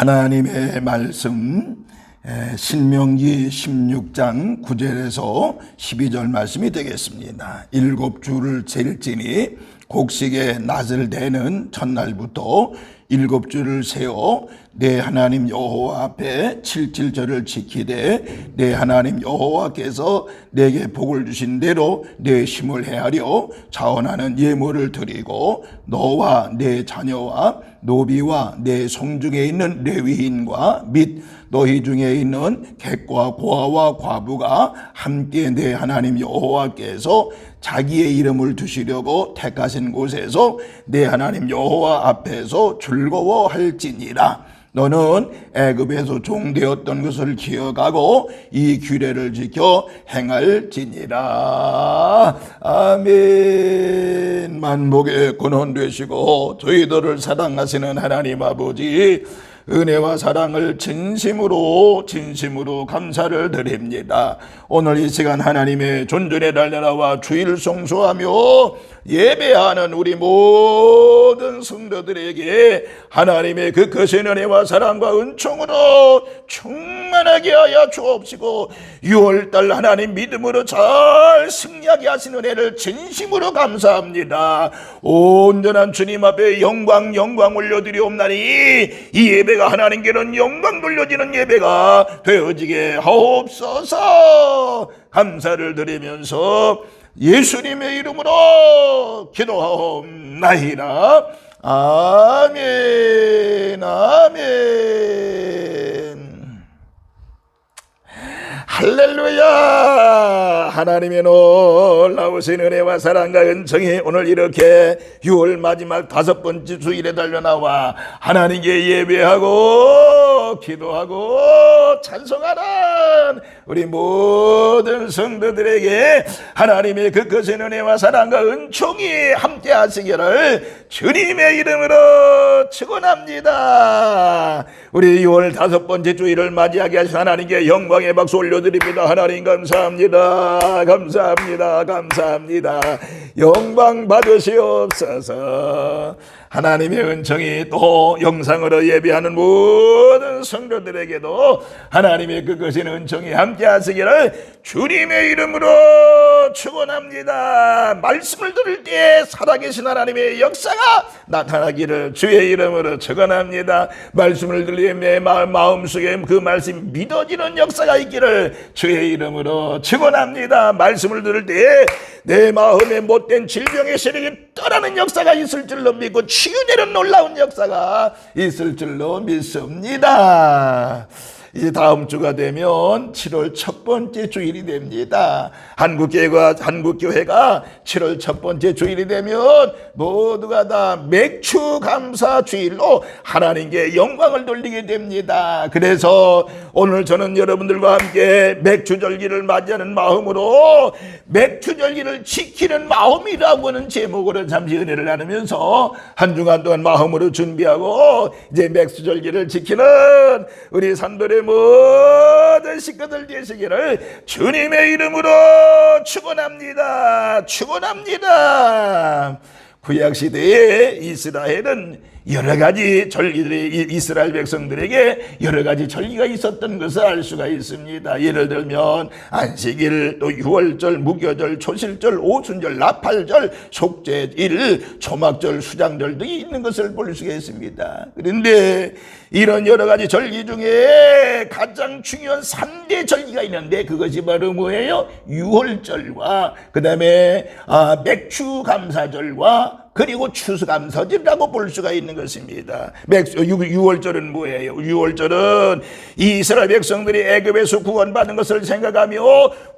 하나님의 말씀 신명기 16장 9절에서 12절 말씀이 되겠습니다. 7주를 잴지니 곡식의 낫을 대는 첫날부터 7주를 세워 내 하나님 여호와 앞에 7절을 지키되 내 하나님 여호와께서 내게 복을 주신 대로 내 힘을 헤아려 자원하는 예물을 드리고 너와 내 자녀와 노비와 내 성중에 있는 레위인과 및 너희 중에 있는 객과 고아와 과부가 함께 내 하나님 여호와께서 자기의 이름을 두시려고 택하신 곳에서 내 하나님 여호와 앞에서 즐거워할지니라. 너는 애굽에서 종되었던 것을 기억하고 이 규례를 지켜 행할지니라. 아멘. 만복의 근원 되시고 저희들을 사랑하시는 하나님 아버지, 은혜와 사랑을 진심으로 감사를 드립니다. 오늘 이 시간 하나님의 존전의 달려나와 주일 성수하며 예배하는 우리 모든 성도들에게 하나님의 그 거센 은혜와 사랑과 은총으로 충만하게 하여 주옵시고 6월달 하나님 믿음으로 잘 승리하게 하신 은혜를 진심으로 감사합니다. 온전한 주님 앞에 영광 올려드리옵나니 이 예배가 하나님께는 영광 돌려지는 예배가 되어지게 하옵소서. 감사를 드리면서 예수님의 이름으로 기도하옵나이다. 아멘. 할렐루야. 하나님의 놀라우신 은혜와 사랑과 은총이 오늘 이렇게 6월 마지막 5번째 주일에 달려나와 하나님께 예배하고 기도하고 찬송하는 우리 모든 성도들에게 하나님의 그 거센 은혜와 사랑과 은총이 함께 하시기를 주님의 이름으로 축원합니다. 우리 6월 5번째 주일을 맞이하게 하신 하나님께 영광의 박수 올려드립니다. 하나님 감사합니다. 영광 받으시옵소서. 하나님의 은총이 또 영상으로 예배하는 모든 성도들에게도 하나님의 그것인 은총이 함께 하시기를 주님의 이름으로 축원합니다. 말씀을 들을 때 살아계신 하나님의 역사가 나타나기를 주의 이름으로 축원합니다. 말씀을 들리면 내 마음속에 그 말씀이 믿어지는 역사가 있기를 주의 이름으로 축원합니다. 말씀을 들을 때 내 마음에 못된 질병의 세력이 떠나는 역사가 있을 줄로 믿고 치유되는 놀라운 역사가 있을 줄로 믿습니다. 이제 다음 주가 되면 7월 첫 번째 주일이 됩니다. 한국교회가 7월 첫 번째 주일이 되면 모두가 다 맥주 감사 주일로 하나님께 영광을 돌리게 됩니다. 그래서 오늘 저는 여러분들과 함께 맥주절기를 맞이하는 마음으로 맥주절기를 지키는 마음이라고 하는 제목으로 잠시 은혜를 나누면서 한 주간 동안 마음으로 준비하고 이제 맥주절기를 지키는 우리 산돌의 모든 식구들 되시기를 주님의 이름으로 축원합니다. 구약시대에 이스라엘은 여러 가지 절기들이 이스라엘 백성들에게 여러 가지 절기가 있었던 것을 알 수가 있습니다. 예를 들면 안식일, 또 유월절, 무교절, 초실절, 오순절, 나팔절, 속죄일, 초막절, 수장절 등이 있는 것을 볼 수가 있습니다. 그런데 이런 여러 가지 절기 중에 가장 중요한 3대 절기가 있는데 그것이 바로 뭐예요? 유월절과 그 다음에 맥주감사절과 그리고 추수감사절이라고 볼 수가 있는 것입니다. 6월절은 뭐예요? 6월절은 이스라엘 백성들이 애굽에서 구원받은 것을 생각하며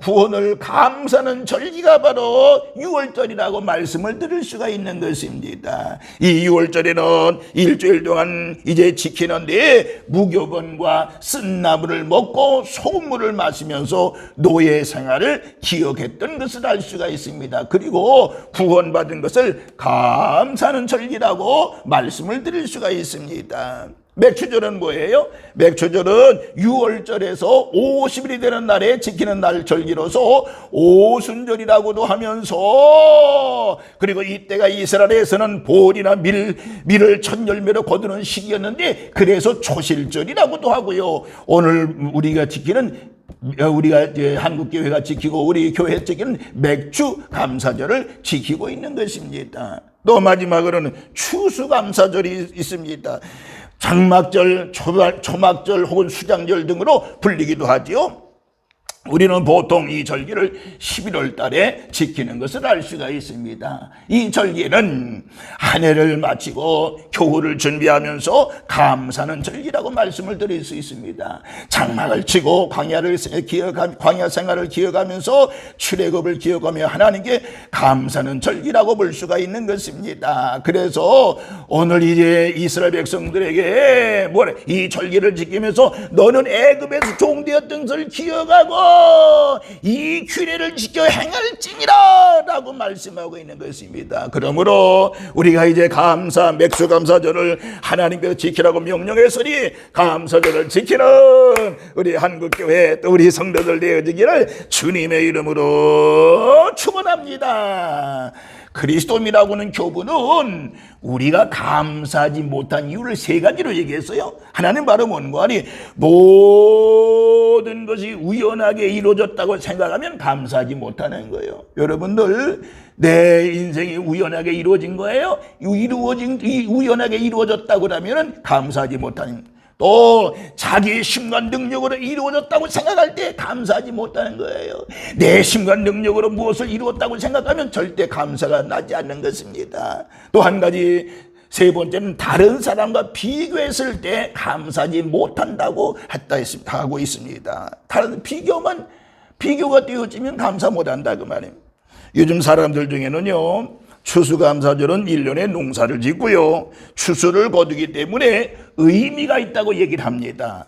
구원을 감사하는 절기가 바로 6월절이라고 말씀을 들을 수가 있는 것입니다. 이 6월절에는 일주일 동안 이제 지키는데 무교건과 쓴나물을 먹고 소금물을 마시면서 노예 생활을 기억했던 것을 알 수가 있습니다. 그리고 구원받은 것을 감사하는 절기라고 말씀을 드릴 수가 있습니다. 맥추절은 뭐예요? 맥추절은 6월절에서 50일이 되는 날에 지키는 날 절기로서 오순절이라고도 하면서, 그리고 이때가 이스라엘에서는 볼이나 밀을 첫 열매로 거두는 시기였는데 그래서 초실절이라고도 하고요. 오늘 우리가 한국교회가 지키고 우리 교회 지키는 맥추감사절을 지키고 있는 것입니다. 또 마지막으로는 추수감사절이 있습니다. 장막절, 초막절 혹은 수장절 등으로 불리기도 하지요. 우리는 보통 이 절기를 11월 달에 지키는 것을 알 수가 있습니다. 이 절기는 한 해를 마치고 겨울을 준비하면서 감사하는 절기라고 말씀을 드릴 수 있습니다. 장막을 치고 광야 생활을 기억하면서 출애굽을 기억하며 하나님께 감사하는 절기라고 볼 수가 있는 것입니다. 그래서 오늘 이제 이스라엘 백성들에게 이 절기를 지키면서 너는 애굽에서 종되었던 것을 기억하고 이 규례를 지켜 행할지니라 라고 말씀하고 있는 것입니다. 그러므로 우리가 이제 맥추감사절을 하나님께서 지키라고 명령했으니 감사절을 지키는 우리 한국교회 또 우리 성도들 되어지기를 주님의 이름으로 축원합니다. 그리스도인이라고는 교부는 우리가 감사하지 못한 이유를 세 가지로 얘기했어요. 하나는 바로 뭔가 하니 모든 것이 우연하게 이루어졌다고 생각하면 감사하지 못하는 거예요. 여러분들 내 인생이 우연하게 이루어진 거예요? 우연하게 이루어졌다고 하면 감사하지 못하는, 또 자기의 힘과 능력으로 이루어졌다고 생각할 때 감사하지 못하는 거예요. 내 힘과 능력으로 무엇을 이루었다고 생각하면 절대 감사가 나지 않는 것입니다. 또 한 가지, 세 번째는 다른 사람과 비교했을 때 감사하지 못한다고 하고 있습니다. 다른 비교가 되어지면 감사 못한다 그 말이에요. 요즘 사람들 중에는요, 추수감사절은 1년에 농사를 짓고요, 추수를 거두기 때문에 의미가 있다고 얘기를 합니다.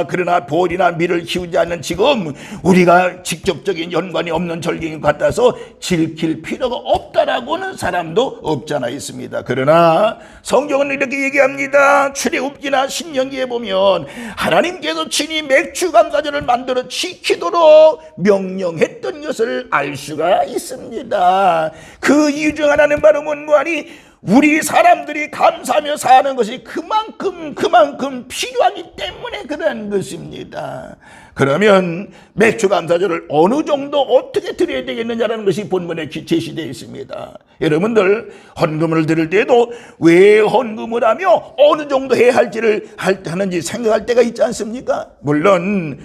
그러나 볼이나 밀을 키우지 않는 지금 우리가 직접적인 연관이 없는 절기인 것 같아서 지킬 필요가 없다라고는 사람도 없잖아 있습니다. 그러나 성경은 이렇게 얘기합니다. 출애굽기나 신명기에 보면 하나님께서 친히 맥추감사절을 만들어 지키도록 명령했던 것을 알 수가 있습니다. 그 이유 중 하나는 바로 뭔가니 우리 사람들이 감사하며 사는 것이 그만큼 필요하기 때문에 그런 것입니다. 그러면 맥추감사절을 어느 정도 어떻게 드려야 되겠느냐라는 것이 본문에 제시되어 있습니다. 여러분들 헌금을 드릴 때도 왜 헌금을 하며 어느 정도 해야 할지를 하는지 생각할 때가 있지 않습니까? 물론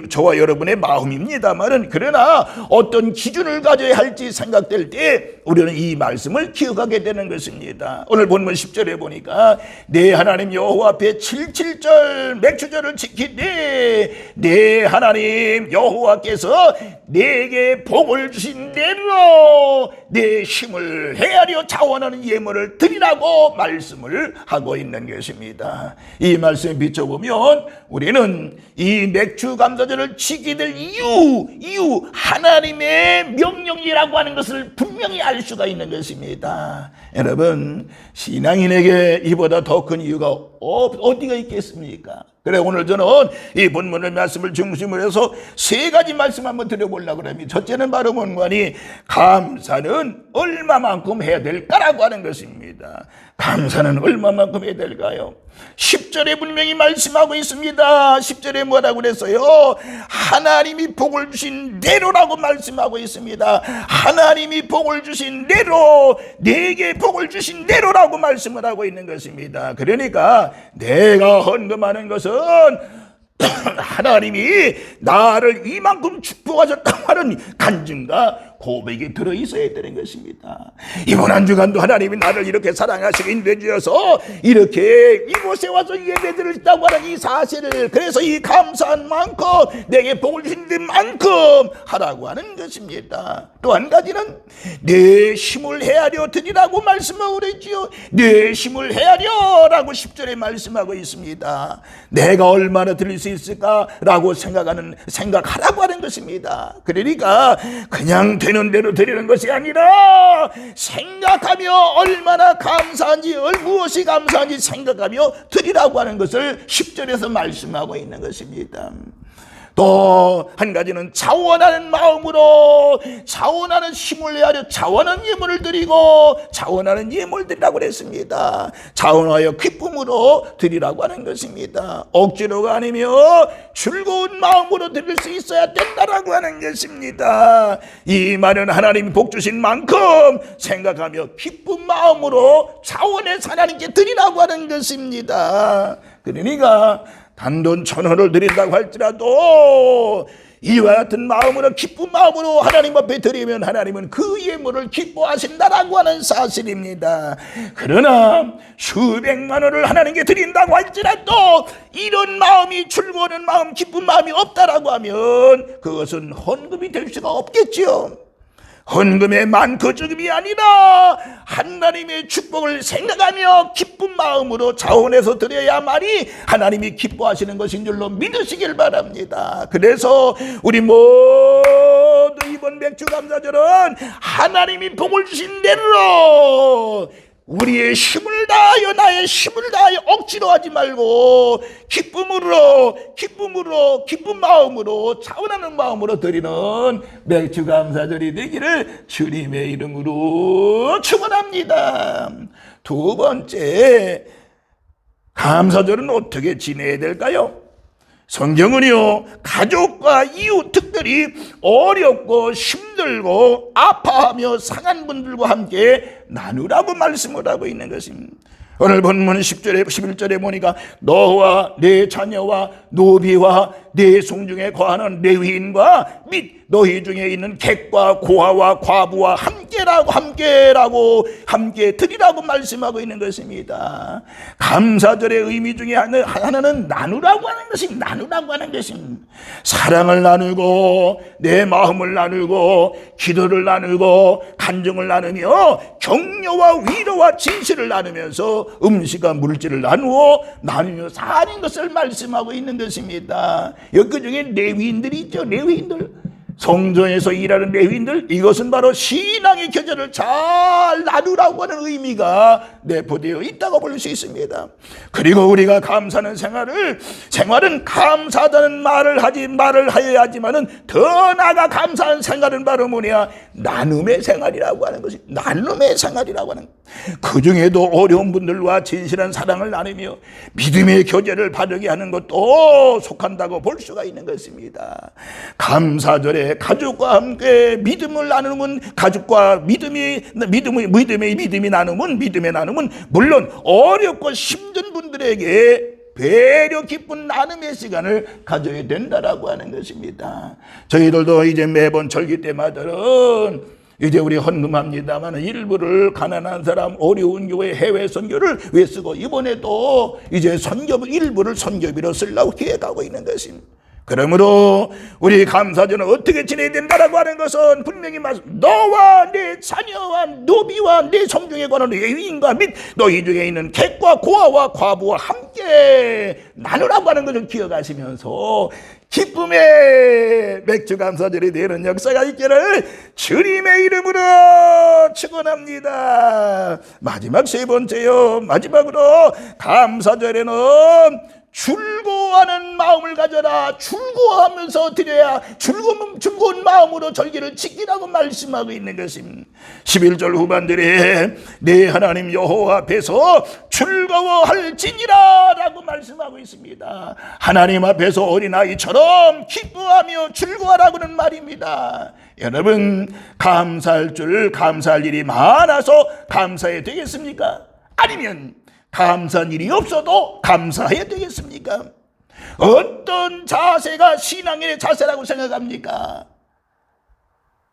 저와 여러분의 마음입니다만은, 그러나 어떤 기준을 가져야 할지 생각될 때 우리는 이 말씀을 기억하게 되는 것입니다. 오늘 본문 10절에 보니까 내 하나님 여호와 앞에 77절 맥추절을 지키되 내 하나님 여호와께서 내게 복을 주신 대로 내 힘을 헤아려 자원하는 예물을 드리라고 말씀을 하고 있는 것입니다. 이 말씀에 비춰보면 우리는 이 맥추감사절을 지키게 될 이유 하나님의 명령이라고 하는 것을 분명히 알 수가 있는 것입니다. 여러분, 신앙인에게 이보다 더 큰 이유가 어디가 있겠습니까? 그래, 오늘 저는 이 본문의 말씀을 중심으로 해서 세 가지 말씀 한번 드려보려고 합니다. 첫째는 바로 뭔가니 감사는 얼마만큼 해야 될까라고 하는 것입니다. 감사는 얼마만큼 해야 될까요? 10절에 분명히 말씀하고 있습니다. 10절에 뭐라고 그랬어요? 하나님이 복을 주신 대로라고 말씀하고 있습니다. 하나님이 복을 주신 대로, 내게 복을 주신 대로라고 말씀을 하고 있는 것입니다. 그러니까 내가 헌금하는 것은 하나님이 나를 이만큼 축복하셨다고 하는 간증과 고백이 들어있어야 되는 것입니다. 이번 한 주간도 하나님이 나를 이렇게 사랑하시고 인도해주셔서 이렇게 이곳에 와서 예배드렸다고 하는 이 사실을, 그래서 이 감사한 만큼 내게 복을 주신 만큼 하라고 하는 것입니다. 또 한 가지는 내 힘을 헤아려 드리라고 말씀하고 그랬지요. 내 힘을 헤아려라고 10절에 말씀하고 있습니다. 내가 얼마나 드릴 수 있을까라고 생각하라고 하는 것입니다. 그러니까 그냥 되는 대로 드리는 것이 아니라 생각하며 얼마나 감사한지, 무엇이 감사한지 생각하며 드리라고 하는 것을 10절에서 말씀하고 있는 것입니다. 또 한 가지는 자원하는 마음으로, 자원하는 힘을 내하려 자원하는 예물을 드리고, 자원하는 예물을 드리라고 그랬습니다. 자원하여 기쁨으로 드리라고 하는 것입니다. 억지로가 아니며 즐거운 마음으로 드릴 수 있어야 된다라고 하는 것입니다. 이 말은 하나님이 복 주신 만큼 생각하며 기쁜 마음으로 자원해서 하나님께 드리라고 하는 것입니다. 그러니까 단돈 1,000원을 드린다고 할지라도 이와 같은 마음으로, 기쁜 마음으로 하나님 앞에 드리면 하나님은 그 예물을 기뻐하신다라고 하는 사실입니다. 그러나 수백만 원을 하나님께 드린다고 할지라도 이런 마음이, 즐거운 마음, 기쁜 마음이 없다라고 하면 그것은 헌금이 될 수가 없겠지요. 헌금의 만커죽음이 아니라 하나님의 축복을 생각하며 기쁜 마음으로 자원해서 드려야만이 하나님이 기뻐하시는 것인 줄로 믿으시길 바랍니다. 그래서 우리 모두 이번 맥주감사절은 하나님이 복을 주신 대로 우리의 힘을 다하여, 나의 힘을 다하여 억지로 하지 말고 기쁨으로, 기쁜 마음으로, 자원하는 마음으로 드리는 맥주감사절이 되기를 주님의 이름으로 축원합니다. 두 번째, 감사절은 어떻게 지내야 될까요? 성경은요, 가족과 이웃, 특별히 어렵고 힘들고 아파하며 상한 분들과 함께 나누라고 말씀을 하고 있는 것입니다. 오늘 본문 10절에 11절에 보니까 너와 내 자녀와 노비와 내 송중에 거하는 레위인과 및 너희 중에 있는 객과 고아와 과부와 함께 드리라고 말씀하고 있는 것입니다. 감사절의 의미 중에 하나는 나누라고 하는 것입니다. 나누라고 하는 것입니다. 사랑을 나누고 내 마음을 나누고 기도를 나누고 간증을 나누며 격려와 위로와 진실을 나누면서 음식과 물질을 나누며 사는 것을 말씀하고 있는 것입니다. 그 중에 레위인들이 있죠. 레위인들, 성전에서 일하는 레위인들, 이것은 바로 신앙의 교제를 잘 나누라고 하는 의미가 내포되어 있다고 볼 수 있습니다. 그리고 우리가 감사하는 생활은 감사하다는 말을 하여야 하지만은 더 나아가 감사하는 생활은 바로 뭐냐? 나눔의 생활이라고 하는 것이, 나눔의 생활이라고 하는, 그 중에도 어려운 분들과 진실한 사랑을 나누며 믿음의 교제를 바르게 하는 것도 속한다고 볼 수가 있는 것입니다. 감사절에 가족과 함께 믿음을 나누면, 가족과 믿음의 나눔은 물론 어렵고 힘든 분들에게 배려 깊은 나눔의 시간을 가져야 된다라고 하는 것입니다. 저희들도 이제 매번 절기 때마다는 이제 우리 헌금합니다만 일부를 가난한 사람, 어려운 교회, 해외 선교를 위해 쓰고, 이번에도 이제 일부를 선교비로 쓰려고 계획하고 있는 것입니다. 그러므로 우리 감사절은 어떻게 지내야 된다라고 하는 것은 분명히 너와 내 자녀와 노비와 내 성중에 관한 레위인과 및 너희 중에 있는 객과 고아와 과부와 함께 나누라고 하는 것을 기억하시면서 기쁨의 맥주감사절이 되는 역사가 있기를 주님의 이름으로 축원합니다. 마지막 세 번째요, 마지막으로 감사절에는 즐거워하는 마음을 가져라. 즐거워하면서 드려야 즐거운 마음으로 절기를 지키라고 말씀하고 있는 것입니다. 11절 후반절에 내 하나님 여호와 앞에서 즐거워할지니라 라고 말씀하고 있습니다. 하나님 앞에서 어린아이처럼 기뻐하며 즐거워하라고는 말입니다. 여러분, 감사할 일이 많아서 감사해야 되겠습니까? 아니면 감사한 일이 없어도 감사해야 되겠습니까? 어떤 자세가 신앙의 자세라고 생각합니까?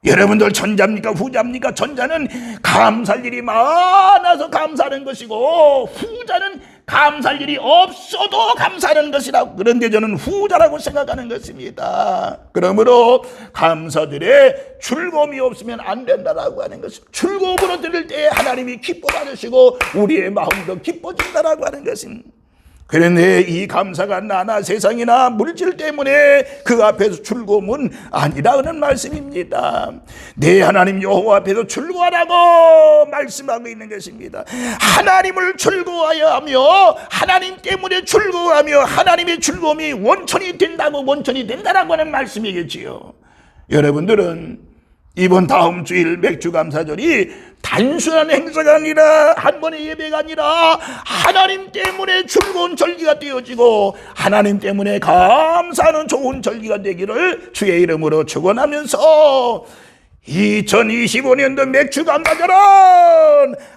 여러분들 전자입니까? 후자입니까? 전자는 감사할 일이 많아서 감사하는 것이고, 후자는 감사할 일이 없어도 감사하는 것이라고. 그런데 저는 후자라고 생각하는 것입니다. 그러므로 감사들의 즐거움이 없으면 안 된다라고 하는 것입니다. 즐거움으로 드릴 때 하나님이 기뻐 받으시고 우리의 마음도 기뻐진다라고 하는 것입니다. 그런데 이 감사가 나나 세상이나 물질 때문에 그 앞에서 즐거움은 아니라는 말씀입니다. 내 하나님 여호와 앞에서 즐거워하라고 말씀하고 있는 것입니다. 하나님을 즐거워하여 하며 하나님 때문에 즐거워하며 하나님의 즐거움이 원천이 된다라고 하는 말씀이겠지요. 여러분들은 이번 다음 주일 맥주감사절이 단순한 행사가 아니라 한 번의 예배가 아니라 하나님 때문에 즐거운 절기가 되어지고 하나님 때문에 감사하는 좋은 절기가 되기를 주의 이름으로 축원하면서 2025년도 맥주감사절은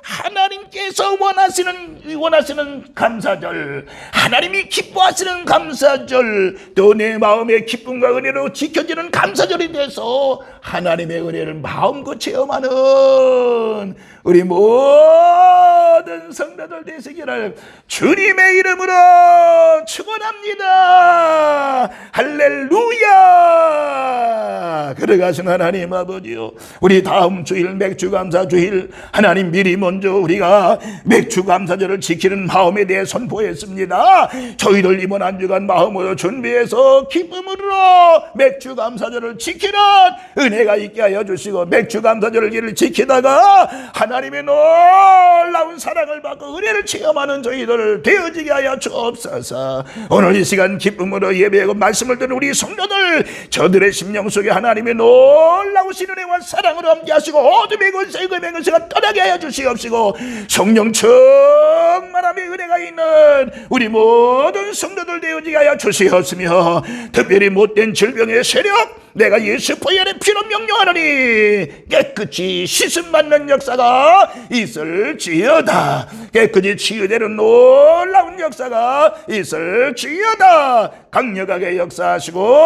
하나님께서 원하시는 감사절, 하나님이 기뻐하시는 감사절, 또 내 마음의 기쁨과 은혜로 지켜지는 감사절이 돼서 하나님의 은혜를 마음껏 체험하는 우리 모든 성도들 되시기를 주님의 이름으로 축원합니다. 할렐루야. 그러가신 하나님 아버지요, 우리 다음 주일 맥주감사 주일 하나님 미리 먼저 우리가 맥주감사절을 지키는 마음에 대해 선포했습니다. 저희들 이번 한 주간 마음으로 준비해서 기쁨으로 맥주감사절을 지키는 은혜가 있게 하여 주시고 맥주감사절을 지키다가 하나님의 놀라운 사랑을 받고 은혜를 체험하는 저희들 되어지게 하여 주옵소서. 오늘 이 시간 기쁨으로 예배하고 말씀을 듣는 우리 성도들, 저들의 심령 속에 하나님의 놀라우신 은혜와 사랑으로 함께 하시고 어둠의 권세 금의 권세가 떠나게 하여 주시옵시고 성령 충만함의 은혜가 있는 우리 모든 성도들 되어지게 하여 주시옵시며 특별히 못된 질병의 세력 내가 예수 보혈의 피로 명령하노니 깨끗이 씻음받는 역사가 있을지어다. 깨끗이 치유되는 놀라운 역사가 있을지어다. 강력하게 역사하시고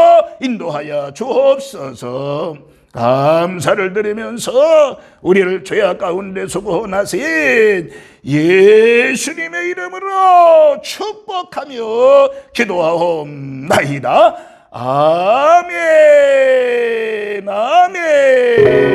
인도하여 주옵소서. 감사를 드리면서 우리를 죄악 가운데서 구원하신 예수님의 이름으로 축복하며 기도하옵나이다. 아멘. 아멘.